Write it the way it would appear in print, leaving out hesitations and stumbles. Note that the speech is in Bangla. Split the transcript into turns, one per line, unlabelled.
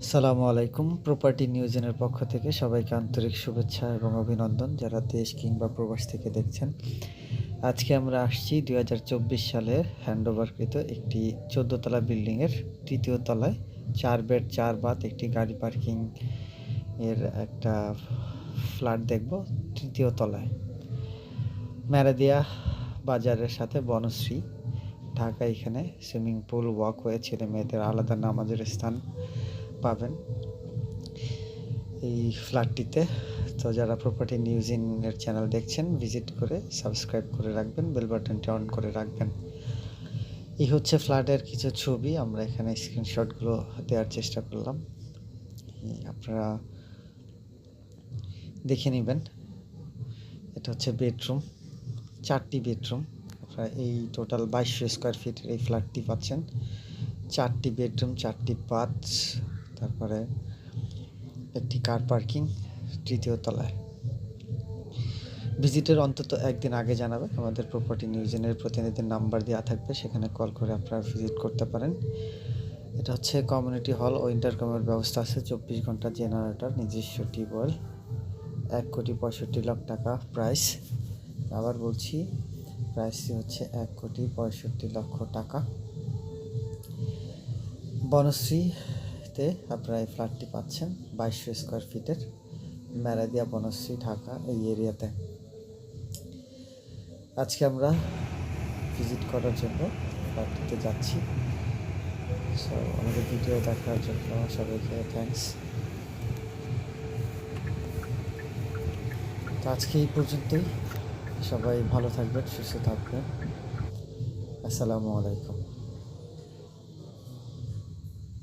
আসসালামু আলাইকুম। প্রপার্টি নিউজেনের পক্ষ থেকে সবাইকে আন্তরিক শুভেচ্ছা এবং অভিনন্দন যারা দেশ কিংবা প্রবাস থেকে দেখছেন। আজকে আমরা আসছি ২০২৪ সালের হ্যান্ডওভারকৃত একটি ১৪ তলা বিল্ডিংয়ের ৩য় তলায় ৪ বেড ৪ বাথ একটি গাড়ি পার্কিং এর একটা ফ্ল্যাট দেখব ৩য় তলায়। ম্যারাদিয়া বাজারের সাথে বনশ্রী, ঢাকা। এখানে সুইমিং পুল, ওয়াকওয়ে, ছেলে মেয়েদের আলাদা নামাজের স্থান পাবেন এই ফ্ল্যাটটিতে। তো যারা প্রপার্টি নিউজ ইনের চ্যানেল দেখছেন ভিজিট করে সাবস্ক্রাইব করে রাখবেন, বেল বাটনটি অন করে রাখবেন। এই হচ্ছে ফ্ল্যাটের কিছু ছবি, আমরা এখানে স্ক্রিনশটগুলো দেওয়ার চেষ্টা করলাম, আপনারা দেখে নেবেন। এটা হচ্ছে বেডরুম, 4টি বেডরুম। আপনারা এই টোটাল 2200 স্কোয়ার ফিটের এই ফ্ল্যাটটি পাচ্ছেন। 4টি বেডরুম, 4টি বাথ, তারপরে একটি কার পার্কিং 3য় তলায়। ভিজিটের অন্তত একদিন আগে জানাবেন, আমাদের প্রপার্টি নিউজেনের প্রতিনিধির নাম্বার দেওয়া থাকবে, সেখানে কল করে আপনারা ভিজিট করতে পারেন। এটা হচ্ছে কমিউনিটি হল ও ইন্টারকমের ব্যবস্থা আছে, 24 ঘন্টা জেনারেটর, নিজস্ব টিউবওয়েল। 1,65,00,000 টাকা প্রাইস। আবার বলছি, প্রাইসটি হচ্ছে 1,65,00,000 টাকা। বনশ্রীতে আপনারা এই ফ্ল্যাটটি পাচ্ছেন, 2200 স্কোয়ার ফিটের, ম্যারাদিয়া, বনশ্রী, ঢাকা এই এরিয়াতে। আজকে আমরা ভিজিট করার জন্য ফ্ল্যাটটিতে যাচ্ছি। সো আমাদের ভিডিও দেখার জন্য সবাইকে থ্যাঙ্কস। তো আজকে এই পর্যন্তই, সবাই ভালো থাকবেন, সুস্থ থাকবেন। আসসালামু আলাইকুম।